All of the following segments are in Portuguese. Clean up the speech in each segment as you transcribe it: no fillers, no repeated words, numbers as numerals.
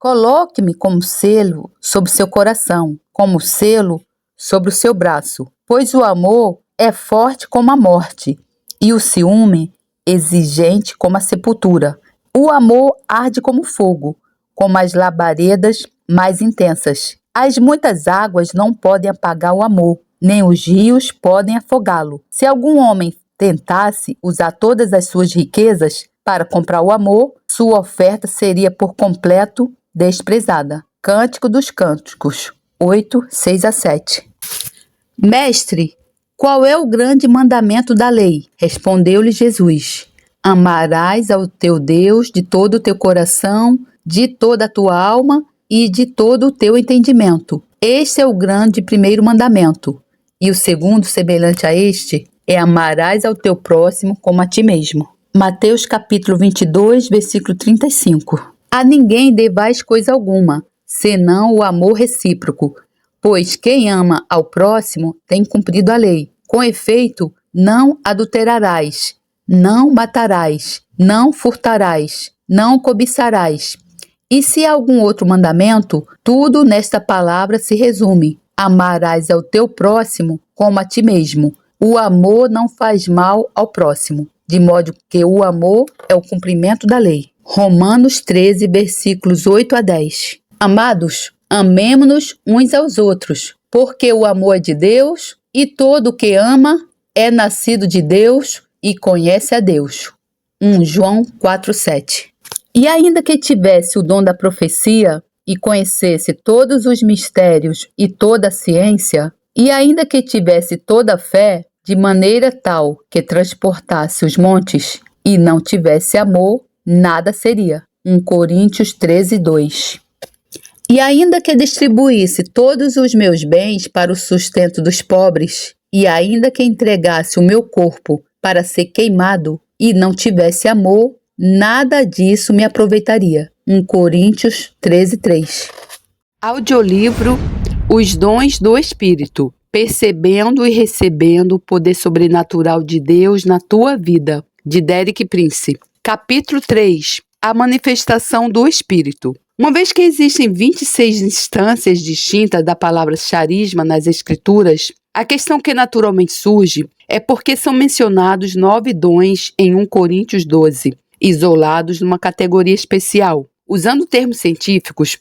Coloque-me como selo sobre seu coração, como selo sobre o seu braço, pois o amor é forte como a morte, e o ciúme exigente como a sepultura. O amor arde como fogo, como as labaredas mais intensas. As muitas águas não podem apagar o amor, nem os rios podem afogá-lo. Se algum homem tentasse usar todas as suas riquezas para comprar o amor, sua oferta seria por completo desprezada. Cântico dos Cânticos 8, 6 a 7. Mestre, qual é o grande mandamento da lei? Respondeu-lhe Jesus: amarás ao teu Deus de todo o teu coração, de toda a tua alma e de todo o teu entendimento. Este é o grande primeiro mandamento. E o segundo, semelhante a este, é amarás ao teu próximo como a ti mesmo. Mateus capítulo 22, versículo 35. A ninguém devais coisa alguma, senão o amor recíproco, pois quem ama ao próximo tem cumprido a lei. Com efeito, não adulterarás, não matarás, não furtarás, não cobiçarás. E se há algum outro mandamento, tudo nesta palavra se resume: amarás ao teu próximo como a ti mesmo. O amor não faz mal ao próximo, de modo que o amor é o cumprimento da lei. Romanos 13, versículos 8 a 10. Amados, amemo-nos uns aos outros, porque o amor é de Deus, e todo o que ama é nascido de Deus e conhece a Deus. 1 João 4, 7. E ainda que tivesse o dom da profecia e conhecesse todos os mistérios e toda a ciência, e ainda que tivesse toda a fé, de maneira tal que transportasse os montes, e não tivesse amor, nada seria. 1 Coríntios 13, 2. E ainda que distribuísse todos os meus bens para o sustento dos pobres, e ainda que entregasse o meu corpo para ser queimado, e não tivesse amor, nada disso me aproveitaria. 1 Coríntios 13, 3. Audiolivro Os Dons do Espírito. Percebendo e recebendo o poder sobrenatural de Deus na tua vida, de Derek Prince. Capítulo 3. A manifestação do Espírito. Uma vez que existem 26 instâncias distintas da palavra charisma nas Escrituras, a questão que naturalmente surge é porque são mencionados 9 dons em 1 Coríntios 12, isolados numa categoria especial. Usando termos científicos,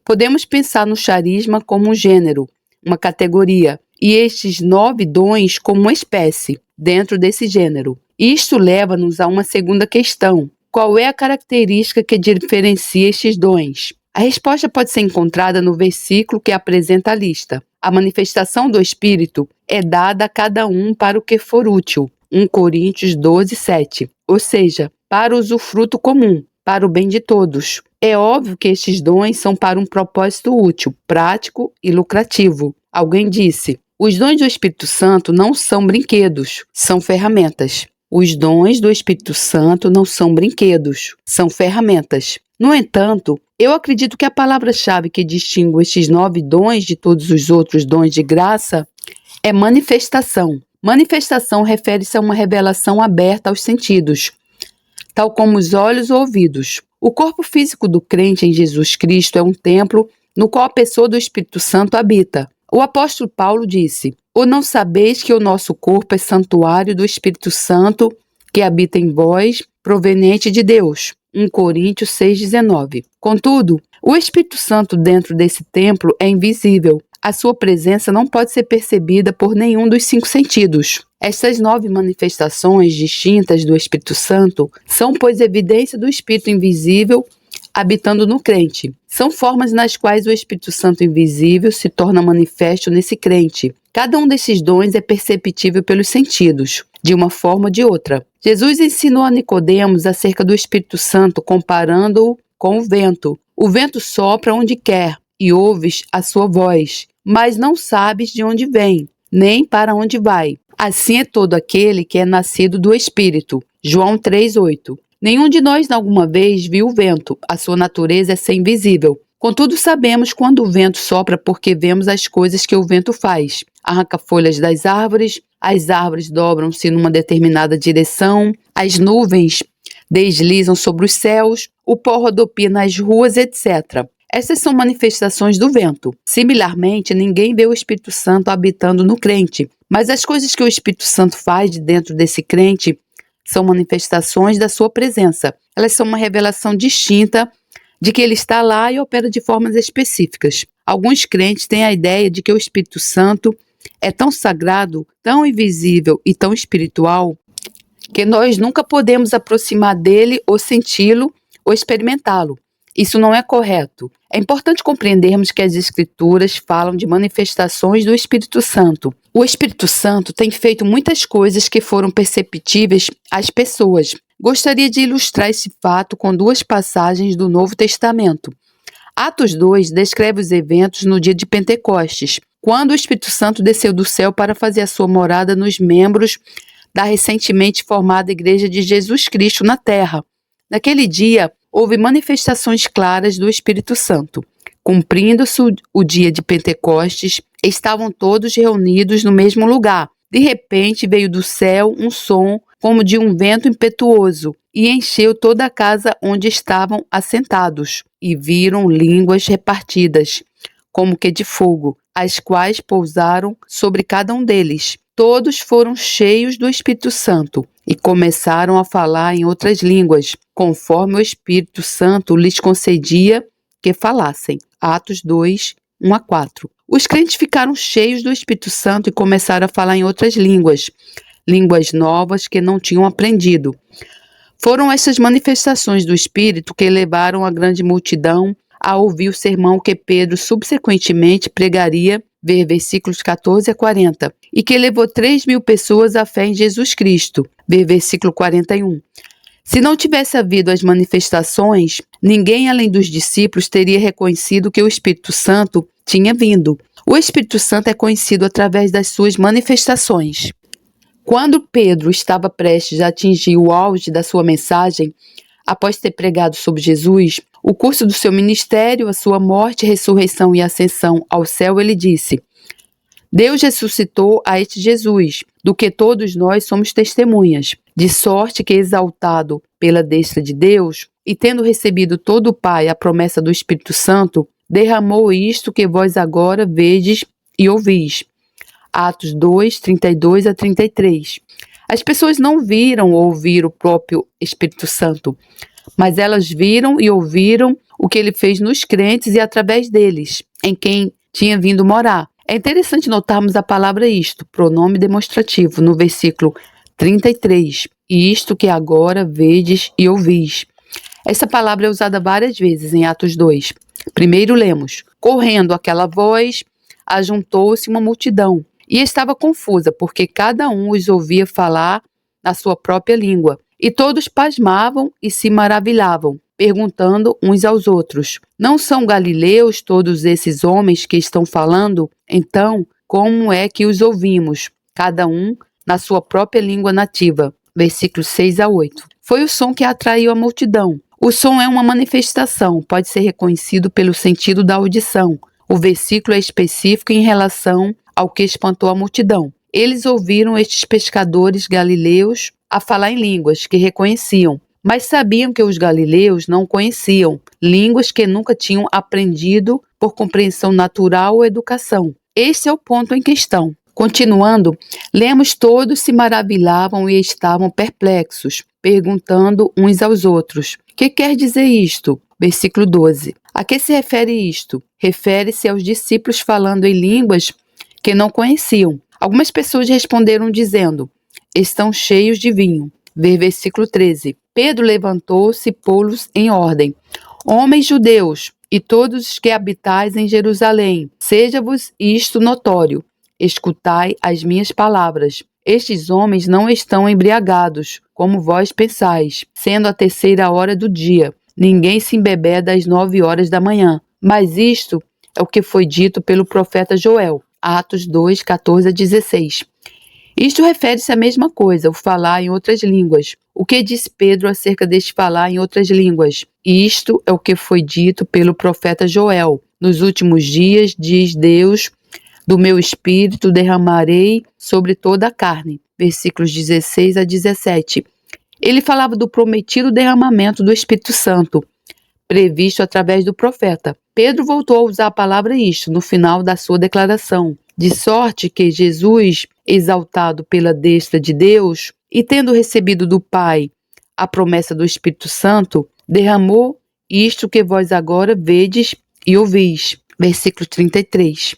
podemos pensar no charisma como um gênero, uma categoria, e estes 9 dons como uma espécie dentro desse gênero. Isto leva-nos a uma segunda questão: qual é a característica que diferencia estes dons? A resposta pode ser encontrada no versículo que apresenta a lista. A manifestação do Espírito é dada a cada um para o que for útil. 1 Coríntios 12, 7. Ou seja, para o usufruto comum, para o bem de todos. É óbvio que estes dons são para um propósito útil, prático e lucrativo. Alguém disse: os dons do Espírito Santo não são brinquedos, são ferramentas. Os dons do Espírito Santo não são brinquedos, são ferramentas. No entanto, eu acredito que a palavra-chave que distingue estes 9 dons de todos os outros dons de graça é manifestação. Manifestação refere-se a uma revelação aberta aos sentidos, tal como os olhos ou ouvidos. O corpo físico do crente em Jesus Cristo é um templo no qual a pessoa do Espírito Santo habita. O apóstolo Paulo disse: ou não sabeis que o nosso corpo é santuário do Espírito Santo que habita em vós, proveniente de Deus. 1 Coríntios 6,19. Contudo, o Espírito Santo dentro desse templo é invisível. A sua presença não pode ser percebida por nenhum dos 5 sentidos. Estas 9 manifestações distintas do Espírito Santo são, pois, evidência do Espírito invisível habitando no crente. São formas nas quais o Espírito Santo invisível se torna manifesto nesse crente. Cada um desses dons é perceptível pelos sentidos, de uma forma ou de outra. Jesus ensinou a Nicodemos acerca do Espírito Santo, comparando-o com o vento. O vento sopra onde quer, e ouves a sua voz, mas não sabes de onde vem, nem para onde vai. Assim é todo aquele que é nascido do Espírito. João 3,8. Nenhum de nós alguma vez viu o vento, a sua natureza é ser invisível. Contudo, sabemos quando o vento sopra porque vemos as coisas que o vento faz. Arranca folhas das árvores, as árvores dobram-se numa determinada direção, as nuvens deslizam sobre os céus, o pó rodopia nas ruas, etc. Essas são manifestações do vento. Similarmente, ninguém vê o Espírito Santo habitando no crente, mas as coisas que o Espírito Santo faz de dentro desse crente são manifestações da sua presença. Elas são uma revelação distinta de que ele está lá e opera de formas específicas. Alguns crentes têm a ideia de que o Espírito Santo é tão sagrado, tão invisível e tão espiritual que nós nunca podemos aproximar dele ou senti-lo ou experimentá-lo. Isso não é correto. É importante compreendermos que as Escrituras falam de manifestações do Espírito Santo. O Espírito Santo tem feito muitas coisas que foram perceptíveis às pessoas. Gostaria de ilustrar esse fato com duas passagens do Novo Testamento. Atos 2 descreve os eventos no dia de Pentecostes, quando o Espírito Santo desceu do céu para fazer a sua morada nos membros da recentemente formada Igreja de Jesus Cristo na Terra. Naquele dia, houve manifestações claras do Espírito Santo. Cumprindo-se o dia de Pentecostes, estavam todos reunidos no mesmo lugar. De repente, veio do céu um som como de um vento impetuoso e encheu toda a casa onde estavam assentados. E viram línguas repartidas, como que de fogo, as quais pousaram sobre cada um deles. Todos foram cheios do Espírito Santo e começaram a falar em outras línguas, conforme o Espírito Santo lhes concedia que falassem. Atos 2, 1 a 4. Os crentes ficaram cheios do Espírito Santo e começaram a falar em outras línguas, línguas novas que não tinham aprendido. Foram essas manifestações do Espírito que levaram a grande multidão a ouvir o sermão que Pedro subsequentemente pregaria, ver versículos 14 a 40, e que levou 3.000 pessoas à fé em Jesus Cristo, ver versículo 41. Se não tivesse havido as manifestações, ninguém além dos discípulos teria reconhecido que o Espírito Santo tinha vindo. O Espírito Santo é conhecido através das suas manifestações. Quando Pedro estava prestes a atingir o auge da sua mensagem, após ter pregado sobre Jesus, o curso do seu ministério, a sua morte, ressurreição e ascensão ao céu, ele disse: Deus ressuscitou a este Jesus, do que todos nós somos testemunhas, de sorte que, exaltado pela destra de Deus, e tendo recebido todo o Pai a promessa do Espírito Santo, derramou isto que vós agora vedes e ouvis. Atos 2, 32 a 33. As pessoas não viram ou ouviram o próprio Espírito Santo, mas elas viram e ouviram o que ele fez nos crentes e através deles, em quem tinha vindo morar. É interessante notarmos a palavra isto, pronome demonstrativo, no versículo 33. Isto que agora vedes e ouvis. Essa palavra é usada várias vezes em Atos 2. Primeiro lemos: correndo aquela voz, ajuntou-se uma multidão, e estava confusa, porque cada um os ouvia falar na sua própria língua. E todos pasmavam e se maravilhavam, perguntando uns aos outros: não são galileus todos esses homens que estão falando? Então, como é que os ouvimos? Cada um na sua própria língua nativa. Versículos 6 a 8. Foi o som que atraiu a multidão. O som é uma manifestação, pode ser reconhecido pelo sentido da audição. O versículo é específico em relação ao que espantou a multidão. Eles ouviram estes pescadores galileus a falar em línguas que reconheciam, mas sabiam que os galileus não conheciam, línguas que nunca tinham aprendido por compreensão natural ou educação. Este é o ponto em questão. Continuando, lemos: todos se maravilhavam e estavam perplexos, perguntando uns aos outros: que quer dizer isto? Versículo 12. A que se refere isto? Refere-se aos discípulos falando em línguas que não conheciam. Algumas pessoas responderam dizendo: estão cheios de vinho. Ver versículo 13. Pedro levantou-se e pô-los em ordem: homens judeus, e todos os que habitais em Jerusalém, seja-vos isto notório. Escutai as minhas palavras. Estes homens não estão embriagados, como vós pensais, sendo a 3ª hora do dia. Ninguém se embebeda às 9 horas da manhã. Mas isto é o que foi dito pelo profeta Joel. Atos 2, 14 a 16. Isto refere-se à mesma coisa, o falar em outras línguas. O que disse Pedro acerca deste falar em outras línguas? Isto é o que foi dito pelo profeta Joel. Nos últimos dias, diz Deus, do meu espírito derramarei sobre toda a carne. Versículos 16 a 17. Ele falava do prometido derramamento do Espírito Santo. previsto através do profeta. Pedro voltou a usar a palavra isto no final da sua declaração, de sorte que Jesus, exaltado pela destra de Deus e tendo recebido do Pai a promessa do Espírito Santo, derramou isto que vós agora vedes e ouvis. Versículo 33.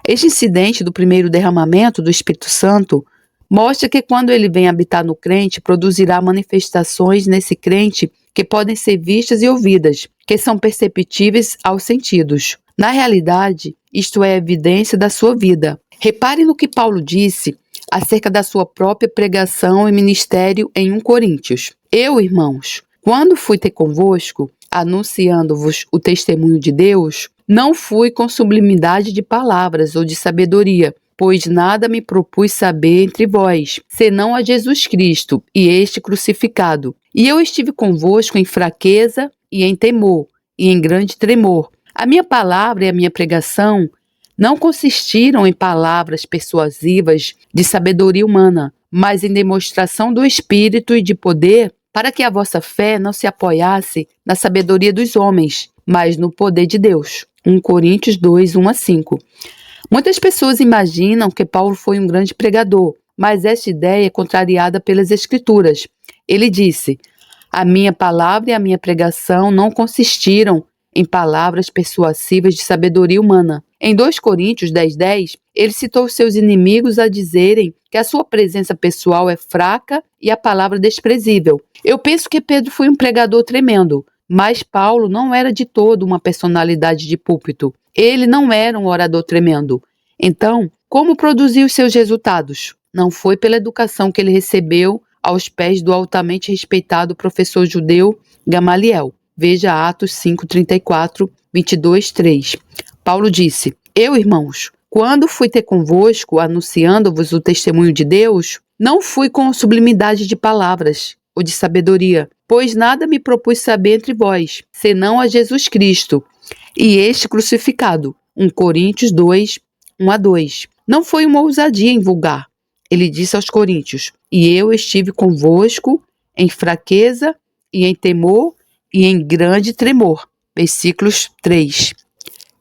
Este incidente do primeiro derramamento do Espírito Santo mostra que quando ele vem habitar no crente, produzirá manifestações nesse crente que podem ser vistas e ouvidas, que são perceptíveis aos sentidos. Na realidade, isto é evidência da sua vida. Repare no que Paulo disse acerca da sua própria pregação e ministério em 1 Coríntios. Eu, irmãos, quando fui ter convosco, anunciando-vos o testemunho de Deus, não fui com sublimidade de palavras ou de sabedoria, pois nada me propus saber entre vós, senão a Jesus Cristo e este crucificado. E eu estive convosco em fraqueza e em temor e em grande tremor. A minha palavra e a minha pregação não consistiram em palavras persuasivas de sabedoria humana, mas em demonstração do Espírito e de poder, para que a vossa fé não se apoiasse na sabedoria dos homens, mas no poder de Deus. 1 Coríntios 2, 1-5. Muitas pessoas imaginam que Paulo foi um grande pregador, mas esta ideia é contrariada pelas Escrituras. Ele disse: a minha palavra e a minha pregação não consistiram em palavras persuasivas de sabedoria humana. Em 2 Coríntios 10:10, ele citou seus inimigos a dizerem que a sua presença pessoal é fraca e a palavra desprezível. Eu penso que Pedro foi um pregador tremendo, mas Paulo não era de todo uma personalidade de púlpito. Ele não era um orador tremendo. Então, como produziu seus resultados? Não foi pela educação que ele recebeu aos pés do altamente respeitado professor judeu Gamaliel. Veja Atos 5:34, 22:3. Paulo disse: eu, irmãos, quando fui ter convosco, anunciando-vos o testemunho de Deus, não fui com sublimidade de palavras ou de sabedoria, pois nada me propus saber entre vós, senão a Jesus Cristo e este crucificado. 1 Coríntios 2, 1-2. Não foi uma ousadia em vulgar. Ele disse aos coríntios: e eu estive convosco em fraqueza e em temor e em grande tremor. Versículos 3.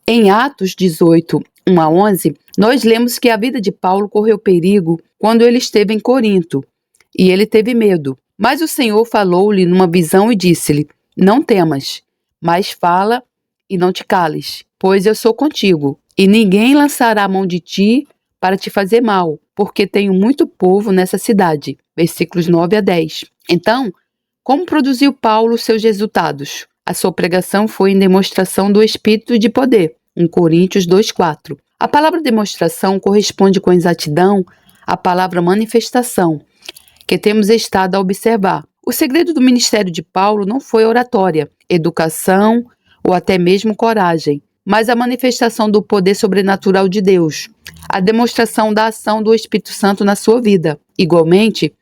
Em Atos 18, 1-11, nós lemos que a vida de Paulo correu perigo quando ele esteve em Corinto, e ele teve medo. Mas o Senhor falou-lhe numa visão e disse-lhe: não temas, mas fala e não te cales, pois eu sou contigo, e ninguém lançará a mão de ti para te fazer mal, porque tenho muito povo nessa cidade. Versículos 9-10. Então, como produziu Paulo seus resultados? A sua pregação foi em demonstração do Espírito de poder. 1 Coríntios 2:4. A palavra demonstração corresponde com exatidão à palavra manifestação, que temos estado a observar. O segredo do ministério de Paulo não foi oratória, educação ou até mesmo coragem, mas a manifestação do poder sobrenatural de Deus, a demonstração da ação do Espírito Santo na sua vida. Igualmente,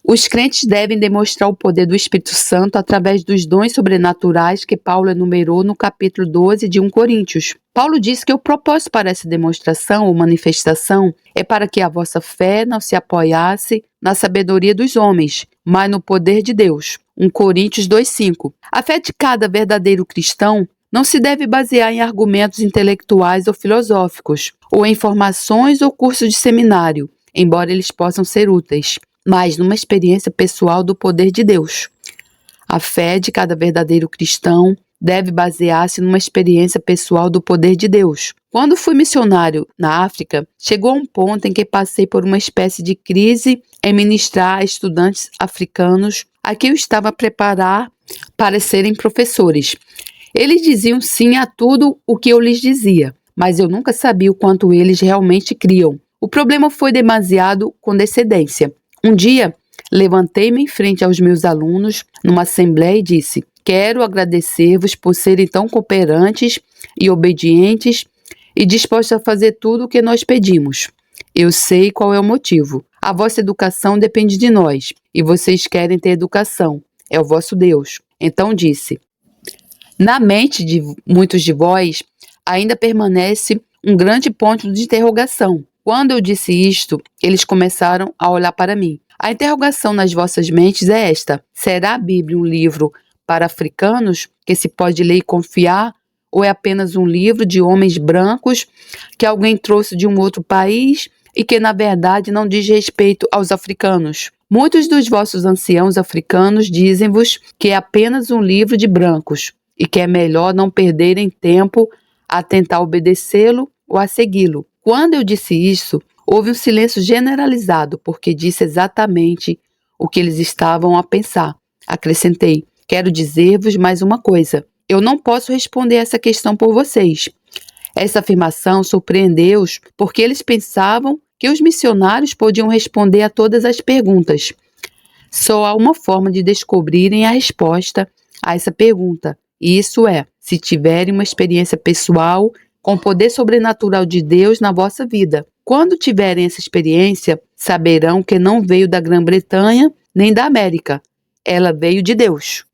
os crentes devem demonstrar o poder do Espírito Santo através dos dons sobrenaturais que Paulo enumerou no capítulo 12 de 1 Coríntios. Paulo disse que o propósito para essa demonstração ou manifestação é para que a vossa fé não se apoiasse na sabedoria dos homens, mas no poder de Deus. 1 Coríntios 2:5. A fé de cada verdadeiro cristão não se deve basear em argumentos intelectuais ou filosóficos, ou em formações ou cursos de seminário, embora eles possam ser úteis, mas numa experiência pessoal do poder de Deus. A fé de cada verdadeiro cristão deve basear-se numa experiência pessoal do poder de Deus. Quando fui missionário na África, chegou a um ponto em que passei por uma espécie de crise em ministrar a estudantes africanos a quem eu estava a preparar para serem professores. Eles diziam sim a tudo o que eu lhes dizia, mas eu nunca sabia o quanto eles realmente criam. O problema foi demasiado condescendência. Um dia, levantei-me em frente aos meus alunos numa assembleia e disse: quero agradecer-vos por serem tão cooperantes e obedientes e dispostos a fazer tudo o que nós pedimos. Eu sei qual é o motivo. A vossa educação depende de nós, e vocês querem ter educação. É o vosso Deus. Então disse: na mente de muitos de vós ainda permanece um grande ponto de interrogação. Quando eu disse isto, eles começaram a olhar para mim. A interrogação nas vossas mentes é esta: será a Bíblia um livro para africanos que se pode ler e confiar, ou é apenas um livro de homens brancos que alguém trouxe de um outro país e que na verdade não diz respeito aos africanos? Muitos dos vossos anciãos africanos dizem-vos que é apenas um livro de brancos e que é melhor não perderem tempo a tentar obedecê-lo ou a segui-lo. Quando eu disse isso, houve um silêncio generalizado, porque disse exatamente o que eles estavam a pensar. Acrescentei: quero dizer-vos mais uma coisa. Eu não posso responder essa questão por vocês. Essa afirmação surpreendeu-os porque eles pensavam que os missionários podiam responder a todas as perguntas. Só há uma forma de descobrirem a resposta a essa pergunta, e isso é, se tiverem uma experiência pessoal com o poder sobrenatural de Deus na vossa vida. Quando tiverem essa experiência, saberão que não veio da Grã-Bretanha nem da América. Ela veio de Deus.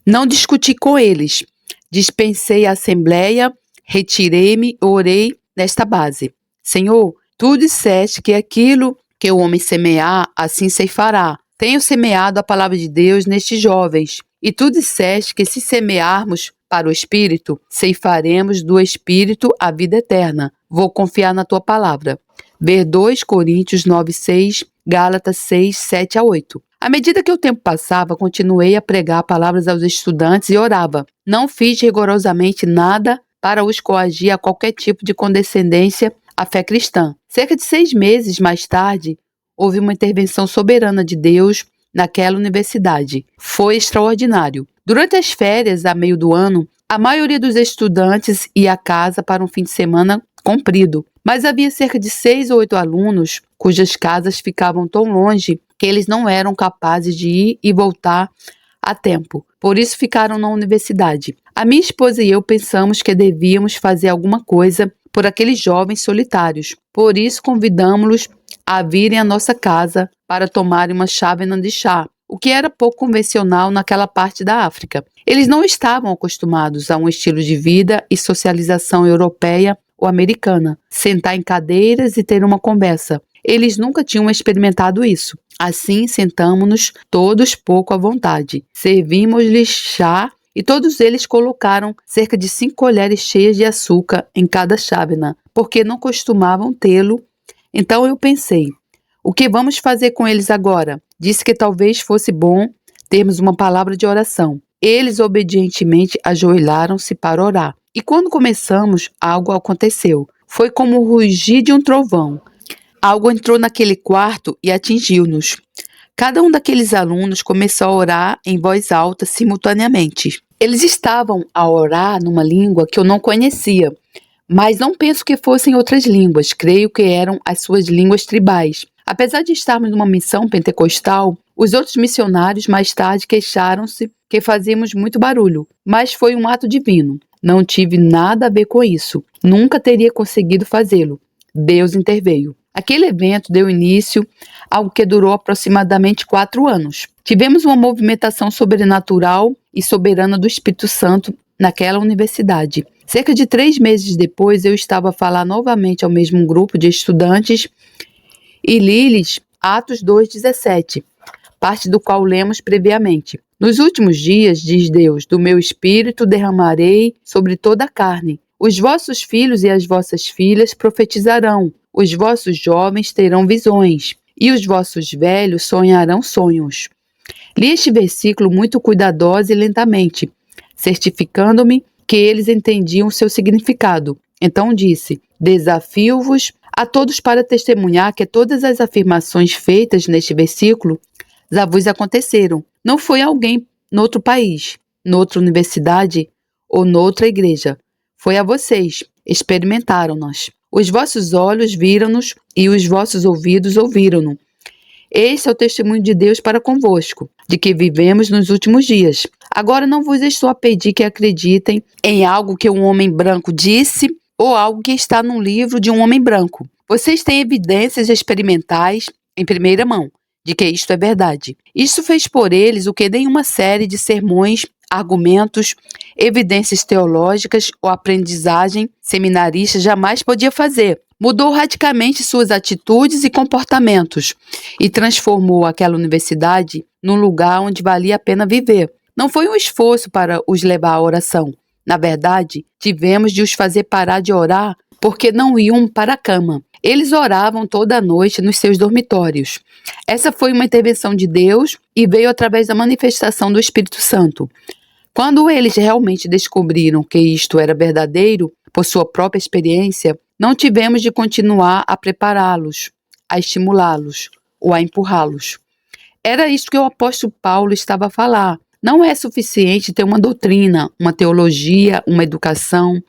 Não discuti com eles. Dispensei a assembleia, retirei-me e orei nesta base. Senhor, tu disseste que aquilo que o homem semear, assim ceifará. Tenho semeado a palavra de Deus nestes jovens. E tu disseste que se semearmos para o Espírito, ceifaremos do Espírito a vida eterna. Vou confiar na tua palavra. Ver 2 Coríntios 9:6, Gálatas 6:7-8. À medida que o tempo passava, continuei a pregar palavras aos estudantes e orava. Não fiz rigorosamente nada para os coagir a qualquer tipo de condescendência à fé cristã. Cerca de 6 meses mais tarde, houve uma intervenção soberana de Deus naquela universidade. Foi extraordinário. Durante as férias, a meio do ano, a maioria dos estudantes ia a casa para um fim de semana comprido, mas havia cerca de 6 ou 8 alunos cujas casas ficavam tão longe que eles não eram capazes de ir e voltar a tempo. Por isso ficaram na universidade. A minha esposa e eu pensamos que devíamos fazer alguma coisa por aqueles jovens solitários. Por isso convidamos-los a virem à nossa casa para tomarem uma chávena de chá, o que era pouco convencional naquela parte da África. Eles não estavam acostumados a um estilo de vida e socialização europeia ou americana, sentar em cadeiras e ter uma conversa. Eles nunca tinham experimentado isso. Assim, sentamo-nos todos pouco à vontade. Servimos-lhes chá e todos eles colocaram cerca de 5 colheres cheias de açúcar em cada chávena, porque não costumavam tê-lo. Então eu pensei, o que vamos fazer com eles agora? Disse que talvez fosse bom termos uma palavra de oração. Eles obedientemente ajoelharam-se para orar. E quando começamos, algo aconteceu. Foi como o rugir de um trovão. Algo entrou naquele quarto e atingiu-nos. Cada um daqueles alunos começou a orar em voz alta simultaneamente. Eles estavam a orar numa língua que eu não conhecia, mas não penso que fossem outras línguas, creio que eram as suas línguas tribais. Apesar de estarmos numa missão pentecostal, os outros missionários mais tarde queixaram-se que fazíamos muito barulho, mas foi um ato divino. Não tive nada a ver com isso. Nunca teria conseguido fazê-lo. Deus interveio. Aquele evento deu início a algo que durou aproximadamente 4 anos. Tivemos uma movimentação sobrenatural e soberana do Espírito Santo naquela universidade. Cerca de 3 meses depois, eu estava a falar novamente ao mesmo grupo de estudantes e li-lhes Atos 2:17, parte do qual lemos previamente. Nos últimos dias, diz Deus, do meu espírito derramarei sobre toda a carne. Os vossos filhos e as vossas filhas profetizarão. Os vossos jovens terão visões, e os vossos velhos sonharão sonhos. Li este versículo muito cuidadosa e lentamente, certificando-me que eles entendiam seu significado. Então disse, desafio-vos a todos para testemunhar que todas as afirmações feitas neste versículo já vos aconteceram. Não foi alguém noutro país, noutra universidade ou noutra igreja. Foi a vocês, experimentaram-nos. Os vossos olhos viram-nos e os vossos ouvidos ouviram-no. Este é o testemunho de Deus para convosco, de que vivemos nos últimos dias. Agora não vos estou a pedir que acreditem em algo que um homem branco disse ou algo que está num livro de um homem branco. Vocês têm evidências experimentais em primeira mão de que isto é verdade. Isso fez por eles o que nenhuma série de sermões, argumentos, evidências teológicas ou aprendizagem seminarista jamais podia fazer. Mudou radicalmente suas atitudes e comportamentos e transformou aquela universidade num lugar onde valia a pena viver. Não foi um esforço para os levar à oração. Na verdade, tivemos de os fazer parar de orar porque não iam para a cama. Eles oravam toda a noite nos seus dormitórios. Essa foi uma intervenção de Deus e veio através da manifestação do Espírito Santo. Quando eles realmente descobriram que isto era verdadeiro, por sua própria experiência, não tivemos de continuar a prepará-los, a estimulá-los ou a empurrá-los. Era isso que o apóstolo Paulo estava a falar. Não é suficiente ter uma doutrina, uma teologia, uma educação,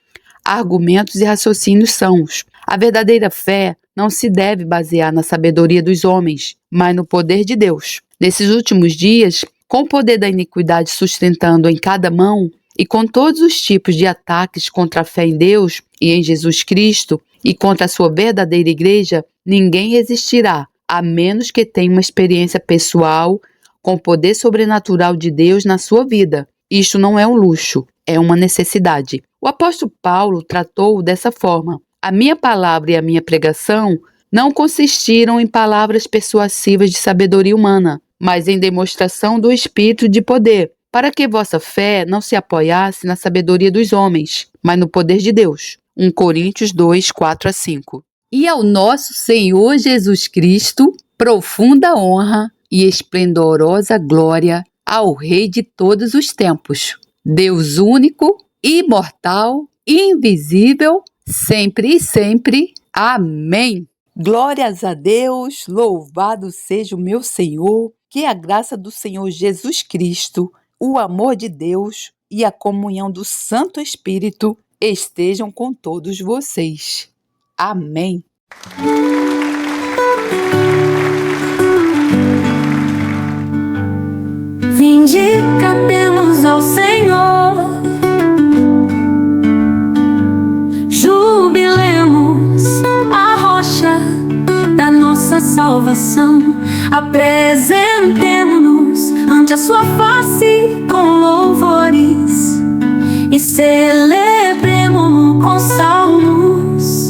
argumentos e raciocínios sãos. A verdadeira fé não se deve basear na sabedoria dos homens, mas no poder de Deus. Nesses últimos dias, com o poder da iniquidade sustentando em cada mão e com todos os tipos de ataques contra a fé em Deus e em Jesus Cristo e contra a sua verdadeira igreja, ninguém resistirá, a menos que tenha uma experiência pessoal com o poder sobrenatural de Deus na sua vida. Isto não é um luxo, é uma necessidade. O apóstolo Paulo tratou dessa forma. A minha palavra e a minha pregação não consistiram em palavras persuasivas de sabedoria humana, mas em demonstração do Espírito de poder, para que vossa fé não se apoiasse na sabedoria dos homens, mas no poder de Deus. 1 Coríntios 2, 4-5. E ao nosso Senhor Jesus Cristo, profunda honra e esplendorosa glória ao Rei de todos os tempos, Deus único, imortal, invisível, sempre e sempre. Amém. Glórias a Deus, louvado seja o meu Senhor, que a graça do Senhor Jesus Cristo, o amor de Deus e a comunhão do Santo Espírito estejam com todos vocês. Amém. Vinde, cantemos ao Senhor, jubilemos a rocha da nossa salvação. Apresentemo-nos ante a sua face com louvores e celebremo-lo com salmos,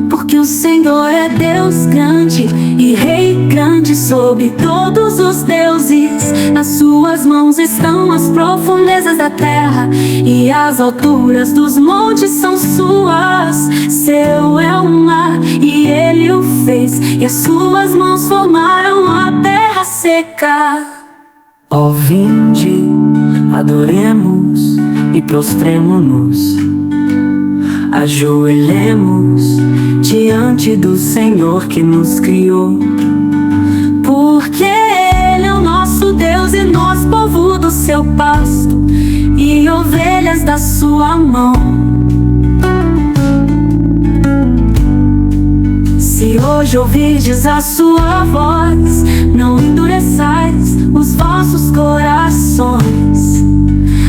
porque o Senhor é Deus grande e Rei grande sobre todos os deuses. Nas suas mãos estão as profundezas da terra e as alturas dos montes são suas. Seu é o mar e ele o fez, e as suas mãos formaram a terra seca. Ó, vinde, adoremos e prostremo-nos, ajoelhemos diante do Senhor que nos criou, porque Ele é o nosso Deus e nós povo do seu pasto e ovelhas da sua mão. Se hoje ouvirdes a sua voz, não endureçais os vossos corações,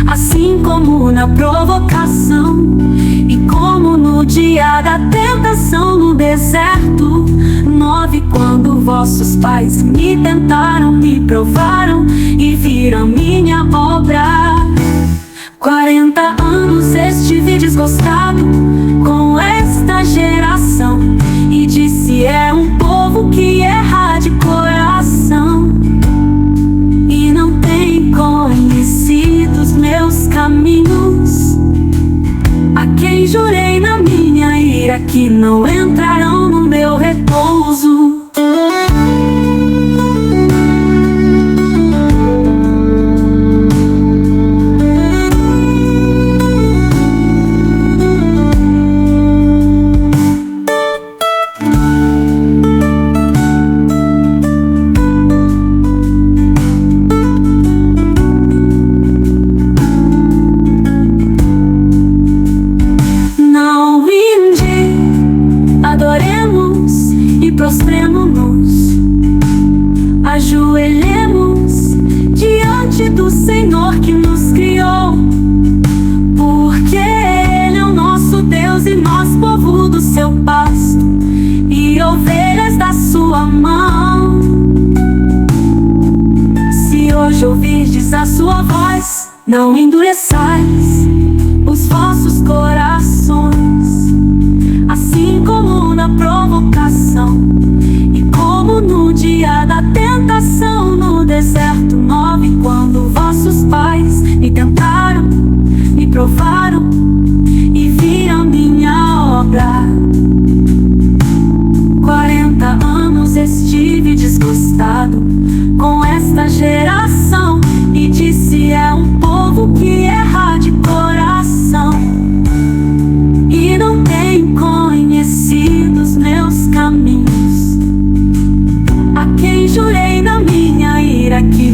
assim como na provocação e como no dia da tentação no deserto. 9, quando vossos pais me tentaram, me provaram e viram minha obra. 40 anos estive desgostado com esta geração e disse: é um povo que erra de coração e não tem conhecido os meus caminhos. A quem jurei na minha ira que não entrarão no meu repouso. Prostremo-nos, ajoelhemos diante do Senhor que nos criou, porque Ele é o nosso Deus e nós povo do seu pasto e ovelhas da sua mão. Se hoje ouvirdes a sua voz, não endureçais os vossos corações, assim como na provocação e como no dia da tentação no deserto. e vi a minha obra. 40 anos estive desgostado com esta geração e disse: é um povo que erra de coração e não tem conhecido os meus caminhos. A quem jurei na minha ira que